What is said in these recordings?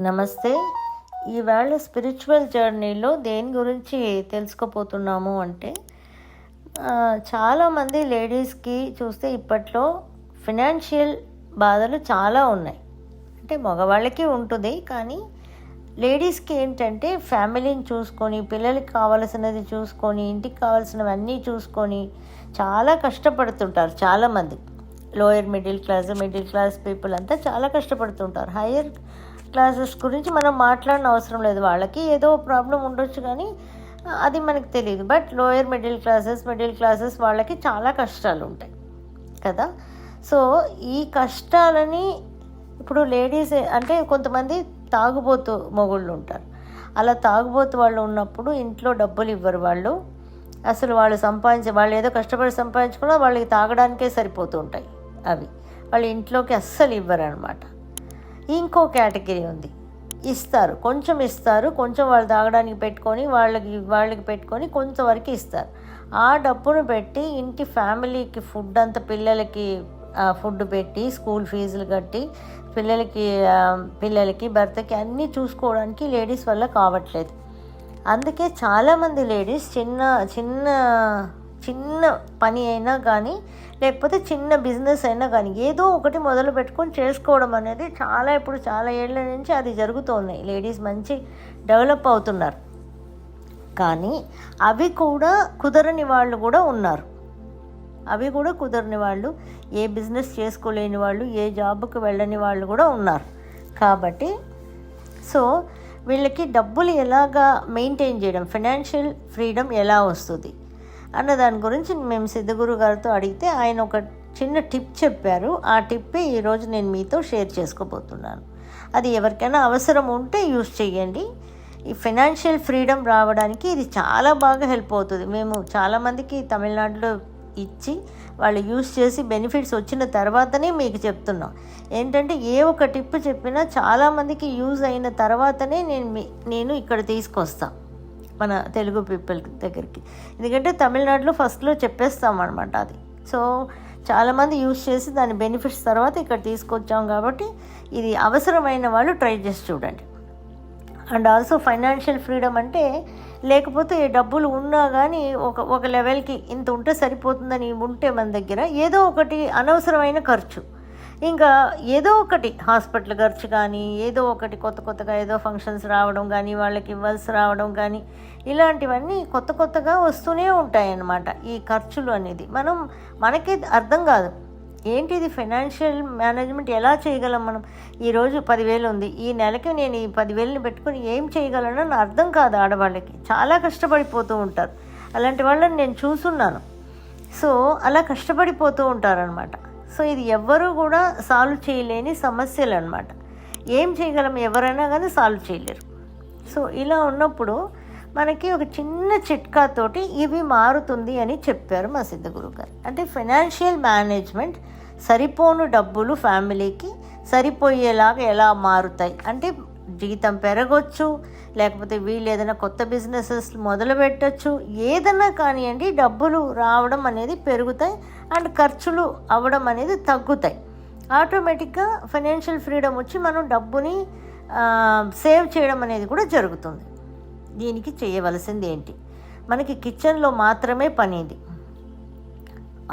నమస్తే. ఈవేళ స్పిరిచువల్ జర్నీలో దేని గురించి తెలుసుకోపోతున్నాము అంటే చాలామంది లేడీస్కి చూస్తే ఇప్పట్లో ఫినాన్షియల్ బాధలు చాలా ఉన్నాయి. అంటే మగవాళ్ళకి ఉంటుంది, కానీ లేడీస్కి ఏంటంటే ఫ్యామిలీని చూసుకొని, పిల్లలకి కావాల్సినది చూసుకొని, ఇంటికి కావాల్సినవన్నీ చూసుకొని చాలా కష్టపడుతుంటారు. చాలామంది లోయర్ మిడిల్ క్లాస్ పీపుల్ అంతా చాలా కష్టపడుతుంటారు. హయ్యర్ క్లాసెస్ గురించి మనం మాట్లాడిన అవసరం లేదు, వాళ్ళకి ఏదో ప్రాబ్లం ఉండొచ్చు కానీ అది మనకు తెలియదు. బట్ లోయర్ మిడిల్ క్లాసెస్ వాళ్ళకి చాలా కష్టాలు ఉంటాయి కదా. సో ఈ కష్టాలని ఇప్పుడు లేడీస్ అంటే కొంతమంది తాగుబోతు మొగుళ్ళు ఉంటారు. అలా తాగుబోతు వాళ్ళు ఉన్నప్పుడు ఇంట్లో డబ్బులు ఇవ్వరు వాళ్ళు. అసలు వాళ్ళు ఏదో కష్టపడి సంపాదించుకున్నా వాళ్ళకి తాగడానికే సరిపోతూ ఉంటాయి అవి. వాళ్ళ ఇంట్లోకి అస్సలు ఇవ్వరు అనమాట. ఇంకో కేటగిరీ ఉంది, కొంచెం ఇస్తారు, కొంచెం వాళ్ళు తాగడానికి పెట్టుకొని వాళ్ళకి పెట్టుకొని కొంతవరకు ఇస్తారు. ఆ డబ్బును పెట్టి ఇంటి ఫ్యామిలీకి ఫుడ్ అంతా, పిల్లలకి ఫుడ్ పెట్టి, స్కూల్ ఫీజులు కట్టి, పిల్లలకి భర్తకి అన్నీ చూసుకోవడానికి లేడీస్ వల్ల కావట్లేదు. అందుకే చాలామంది లేడీస్ చిన్న పని అయినా కానీ, లేకపోతే చిన్న బిజినెస్ అయినా కానీ ఏదో ఒకటి మొదలు పెట్టుకొని చేసుకోవడం అనేది ఇప్పుడు చాలా ఏళ్ళ నుంచి అది జరుగుతున్నాయి. లేడీస్ మంచి డెవలప్ అవుతున్నారు. కానీ అవి కూడా కుదరని వాళ్ళు కూడా ఉన్నారు. ఏ బిజినెస్ చేసుకోలేని వాళ్ళు, ఏ జాబ్కి వెళ్ళని వాళ్ళు కూడా ఉన్నారు. కాబట్టి వీళ్ళకి డబ్బులు ఎలాగా మెయింటైన్ చేయడం, ఫైనాన్షియల్ ఫ్రీడమ్ ఎలా వస్తుంది అన్న దాని గురించి మేము సిద్ధగురు గారితో అడిగితే ఆయన ఒక చిన్న టిప్ చెప్పారు. ఆ టిప్పే ఈరోజు నేను మీతో షేర్ చేసుకోబోతున్నాను. అది ఎవరికైనా అవసరం ఉంటే యూజ్ చేయండి. ఈ ఫైనాన్షియల్ ఫ్రీడమ్ రావడానికి ఇది చాలా బాగా హెల్ప్ అవుతుంది. మేము చాలామందికి తమిళనాడులో ఇచ్చి వాళ్ళు యూజ్ చేసి బెనిఫిట్స్ వచ్చిన తర్వాతనే మీకు చెప్తున్నాం. ఏంటంటే ఏ ఒక టిప్ చెప్పినా చాలామందికి యూజ్ అయిన తర్వాతనే నేను ఇక్కడ తీసుకొస్తాను మన తెలుగు పీపుల్ దగ్గరికి. ఎందుకంటే తమిళనాడులో ఫస్ట్లో చెప్పేస్తామన్నమాట అది. చాలామంది యూజ్ చేసి దాని బెనిఫిట్స్ తర్వాత ఇక్కడ తీసుకొచ్చాం. కాబట్టి ఇది అవసరమైన వాళ్ళు ట్రై చేసి చూడండి. అండ్ ఆల్సో ఫైనాన్షియల్ ఫ్రీడమ్ అంటే లేకపోతే డబ్బులు ఉన్నా కానీ ఒక లెవెల్కి ఇంత ఉంటే సరిపోతుందని ఉంటే మన దగ్గర ఏదో ఒకటి అనవసరమైన ఖర్చు, ఇంకా ఏదో ఒకటి హాస్పిటల్ ఖర్చు కానీ, ఏదో ఒకటి కొత్తగా ఏదో ఫంక్షన్స్ రావడం కానీ, వాళ్ళకి ఇవ్వాల్సి రావడం కానీ, ఇలాంటివన్నీ కొత్తగా వస్తూనే ఉంటాయన్నమాట. ఈ ఖర్చులు అనేది మనకి అర్థం కాదు. ఏంటిది ఫైనాన్షియల్ మేనేజ్మెంట్ ఎలా చేయగలం మనం? ఈరోజు 10,000 ఉంది, ఈ నెలకి నేను ఈ 10,000ని పెట్టుకుని ఏం చేయగలను అర్థం కాదు. ఆడవాళ్ళకి చాలా కష్టపడిపోతూ ఉంటారు. అలాంటి వాళ్ళని నేను చూస్తున్నాను. అలా కష్టపడిపోతూ ఉంటారనమాట. ఇది ఎవ్వరూ కూడా సాల్వ్ చేయలేని సమస్యలు అనమాట. ఏం చేయగలం? ఎవరైనా కానీ సాల్వ్ చేయలేరు. ఇలా ఉన్నప్పుడు మనకి ఒక చిన్న చిట్కాతోటి ఇవి మారుతుంది అని చెప్పారు మా సిద్ధగురు గారు. అంటే ఫైనాన్షియల్ మేనేజ్మెంట్, సరిపోను డబ్బులు ఫ్యామిలీకి సరిపోయేలాగా ఎలా మారుతాయి అంటే, జీతం పెరగొచ్చు, లేకపోతే వీళ్ళు ఏదైనా కొత్త బిజినెసెస్ మొదలు పెట్టచ్చు, ఏదైనా కానివ్వండి, డబ్బులు రావడం అనేది పెరుగుతాయి అండ్ ఖర్చులు అవ్వడం అనేది తగ్గుతాయి. ఆటోమేటిక్గా ఫైనాన్షియల్ ఫ్రీడమ్ వచ్చి మనం డబ్బుని సేవ్ చేయడం అనేది కూడా జరుగుతుంది. దీనికి చేయవలసింది ఏంటి? మనకి కిచెన్లో మాత్రమే పని. ఇది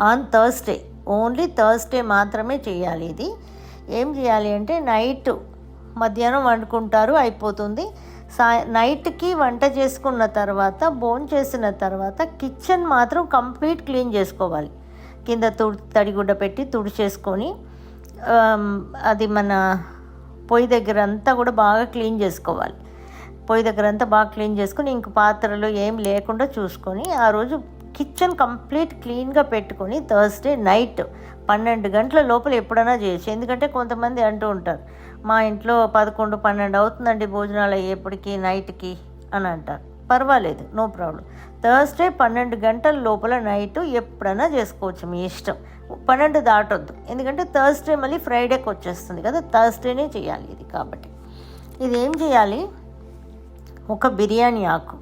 ఆన్ థర్స్డే, ఓన్లీ థర్స్డే మాత్రమే చేయాలి. ఇది ఏం చేయాలి అంటే, మధ్యాహ్నం వండుకుంటారు, అయిపోతుంది. నైట్కి వంట చేసుకున్న తర్వాత, భోంచేసిన తర్వాత కిచెన్ మాత్రం కంప్లీట్ క్లీన్ చేసుకోవాలి. కింద తడిగుడ్డ పెట్టి తుడిచేసుకొని, అది మన పొయ్యి దగ్గర అంతా కూడా బాగా క్లీన్ చేసుకోవాలి. పొయ్యి దగ్గర అంతా బాగా క్లీన్ చేసుకొని, ఇంక పాత్రలు ఏం లేకుండా చూసుకొని, ఆ రోజు కిచెన్ కంప్లీట్ క్లీన్గా పెట్టుకొని థర్స్డే నైట్ 12 గంటల లోపల ఎప్పుడైనా చేయొచ్చు. ఎందుకంటే కొంతమంది అంటూ ఉంటారు, మా ఇంట్లో 11, 12 అవుతుందండి భోజనాలు అయ్యేప్పటికీ నైట్కి అని అంటారు. పర్వాలేదు, నో ప్రాబ్లం. థర్స్డే 12 గంటల లోపల నైట్ ఎప్పుడైనా చేసుకోవచ్చు, మీ ఇష్టం. 12 దాటొద్దు, ఎందుకంటే థర్స్డే మళ్ళీ ఫ్రైడేకి వచ్చేస్తుంది కదా, థర్స్డేనే చేయాలి ఇది. కాబట్టి ఇది ఏం చేయాలి, ఒక బిర్యానీ ఆకు,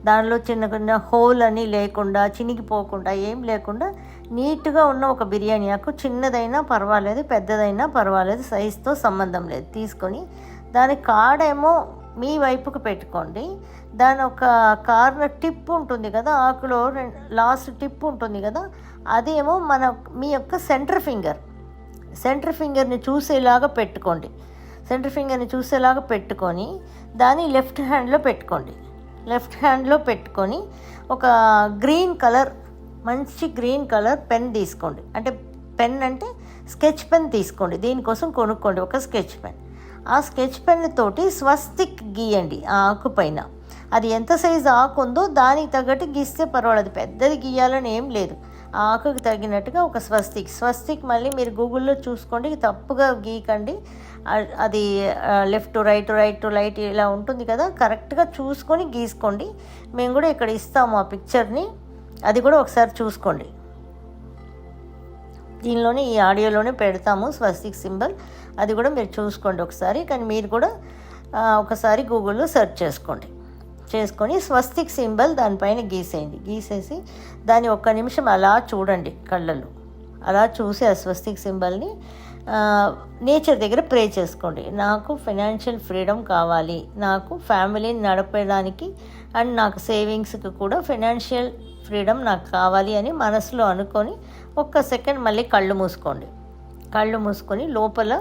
దానిలో చిన్న హోల్ అని లేకుండా, చినిగిపోకుండా, ఏం లేకుండా నీట్గా ఉన్న ఒక బిర్యానీ ఆకు, చిన్నదైనా పర్వాలేదు, పెద్దదైనా పర్వాలేదు, సైజుతో సంబంధం లేదు, తీసుకొని దాని కాడేమో మీ వైపుకు పెట్టుకోండి. దాని ఒక కార్నర్ టిప్ ఉంటుంది కదా, ఆకులో లాస్ట్ టిప్ ఉంటుంది కదా, అదేమో మీ యొక్క సెంటర్ ఫింగర్ని చూసేలాగా పెట్టుకోండి. సెంటర్ ఫింగర్ని చూసేలాగా పెట్టుకొని దాన్ని లెఫ్ట్ హ్యాండ్లో పెట్టుకొని ఒక మంచి గ్రీన్ కలర్ పెన్ తీసుకోండి. అంటే స్కెచ్ పెన్ తీసుకోండి. దీనికోసం కొనుక్కోండి ఒక స్కెచ్ పెన్. ఆ స్కెచ్ పెన్ తోటి స్వస్తిక్ గీయండి ఆ ఆకు పైన. అది ఎంత సైజు ఆకు ఉందో దానికి తగ్గట్టు గీస్తే పర్వాలేదు, పెద్దది గీయాలని ఏం లేదు. ఆ ఆకుకు తగినట్టుగా ఒక స్వస్తిక్ మళ్ళీ మీరు గూగుల్లో చూసుకోండి, తప్పుగా గీకండి. అది లెఫ్ట్ టు రైట్ ఇలా ఉంటుంది కదా, కరెక్ట్గా చూసుకొని గీసుకోండి. మేము కూడా ఇక్కడ ఇస్తాము ఆ పిక్చర్ని, అది కూడా ఒకసారి చూసుకోండి. దీనిలోనే ఈ ఆడియోలోనే పెడతాము స్వస్తిక్ సింబల్, అది కూడా మీరు చూసుకోండి ఒకసారి. కానీ మీరు కూడా ఒకసారి గూగుల్లో సెర్చ్ చేసుకొని స్వస్తిక్ సింబల్ దానిపైన గీసేసి దాన్ని 1 నిమిషం అలా చూడండి కళ్ళల్లో. అలా చూసి ఆ స్వస్తిక్ సింబల్ని నేచర్ దగ్గర ప్రే చేసుకోండి. నాకు ఫైనాన్షియల్ ఫ్రీడమ్ కావాలి, నాకు ఫ్యామిలీని నడపడానికి అండ్ నాకు సేవింగ్స్కి కూడా ఫైనాన్షియల్ ఫ్రీడమ్ నాకు కావాలి అని మనసులో అనుకొని 1 సెకండ్ మళ్ళీ కళ్ళు మూసుకొని లోపల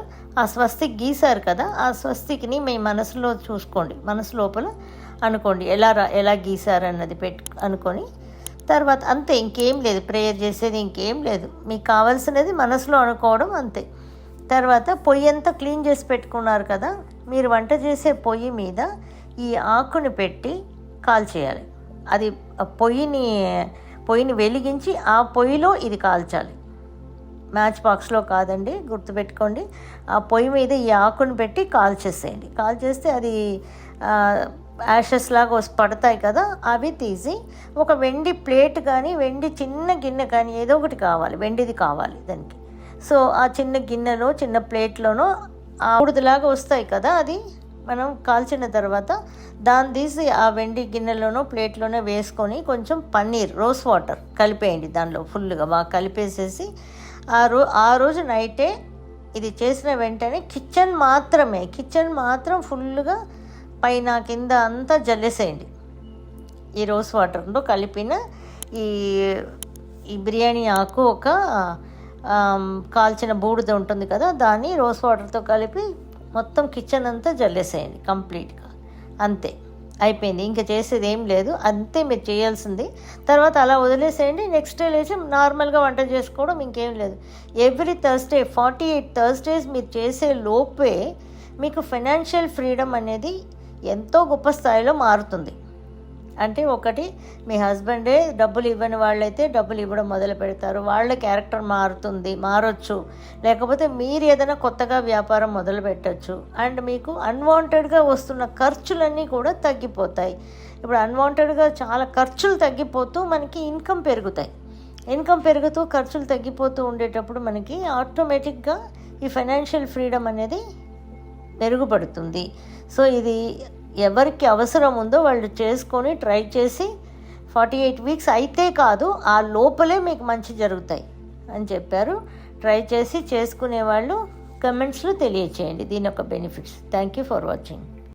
ఆ స్వస్తిక్ గీశారు కదా, ఆ స్వస్తిక్ని మీ మనసులో చూసుకోండి. మనసు లోపల అనుకోండి ఎలా గీశారు అన్నది అనుకొని తర్వాత అంతే, ఇంకేం లేదు. ప్రేయర్ చేసేది ఇంకేం లేదు. మీకు కావాల్సినది మనసులో అనుకోవడం అంతే. తర్వాత పొయ్యి అంతా క్లీన్ చేసి పెట్టుకున్నారు కదా, మీరు వంట చేసే పొయ్యి మీద ఈ ఆకుని పెట్టి కాల్చేయాలి. అది పొయ్యిని వెలిగించి ఆ పొయ్యిలో ఇది కాల్చాలి. మ్యాచ్ బాక్స్లో కాదండి, గుర్తుపెట్టుకోండి. ఆ పొయ్యి మీద ఈ ఆకుని పెట్టి కాల్చేస్తే అది యాషెస్ లాగా పడతాయి కదా, అవి తీసి ఒక వెండి ప్లేట్ కానీ వెండి చిన్న గిన్నె కానీ ఏదో ఒకటి కావాలి, వెండిది కావాలి దానికి. సో ఆ చిన్న గిన్నెలో చిన్న ప్లేట్లోనో ఆ బూడిదలాగా వస్తాయి కదా, అది మనం కాల్చిన తర్వాత దాన్ని తీసి ఆ వెండి గిన్నెలోనో ప్లేట్లోనో వేసుకొని కొంచెం పన్నీర్ రోజ్ వాటర్ కలిపేయండి. దానిలో ఫుల్గా బాగా కలిపేసేసి ఆ రోజు నైటే ఇది చేసిన వెంటనే కిచెన్ మాత్రం ఫుల్గా పైన కింద అంతా జల్లేసేయండి. ఈ రోజ్ వాటర్లో కలిపిన ఈ బిర్యానీ ఆకు ఒక కాల్చిన బూడిద ఉంటుంది కదా, దాన్ని రోజ్ వాటర్తో కలిపి మొత్తం కిచెన్ అంతా జల్లేసేయండి కంప్లీట్గా. అంతే, అయిపోయింది. ఇంకా చేసేది ఏం లేదు, అంతే మీరు చేయాల్సింది. తర్వాత అలా వదిలేసేయండి. నెక్స్ట్ డే లేచి నార్మల్గా వంట చేసుకోవడం, ఇంకేం లేదు. ఎవ్రీ థర్స్డే 48 థర్స్డేస్ మీరు చేసే లోపే మీకు ఫైనాన్షియల్ ఫ్రీడమ్ అనేది ఎంతో గొప్ప స్థాయిలో మారుతుంది. అంటే ఒకటి, మీ హస్బెండే డబ్బులు ఇవ్వని వాళ్ళైతే డబ్బులు ఇవ్వడం మొదలు పెడతారు, వాళ్ళ క్యారెక్టర్ మారొచ్చు. లేకపోతే మీరు ఏదైనా కొత్తగా వ్యాపారం మొదలు పెట్టచ్చు. అండ్ మీకు అన్వాంటెడ్గా వస్తున్న ఖర్చులన్నీ కూడా తగ్గిపోతాయి. ఇప్పుడు అన్వాంటెడ్గా చాలా ఖర్చులు తగ్గిపోతూ మనకి ఇన్కమ్ పెరుగుతూ ఖర్చులు తగ్గిపోతూ ఉండేటప్పుడు మనకి ఆటోమేటిక్గా ఈ ఫైనాన్షియల్ ఫ్రీడమ్ అనేది మెరుగుపడుతుంది. సో ఇది ఎవరికి అవసరం ఉందో వాళ్ళు చేసుకొని ట్రై చేసి 48 వీక్స్ అయితే కాదు, ఆ లోపలే మీకు మంచి జరుగుతాయి అని చెప్పారు. ట్రై చేసి చేసుకునే వాళ్ళు కమెంట్స్లో తెలియచేయండి దీని యొక్క benefits. Thank you for watching.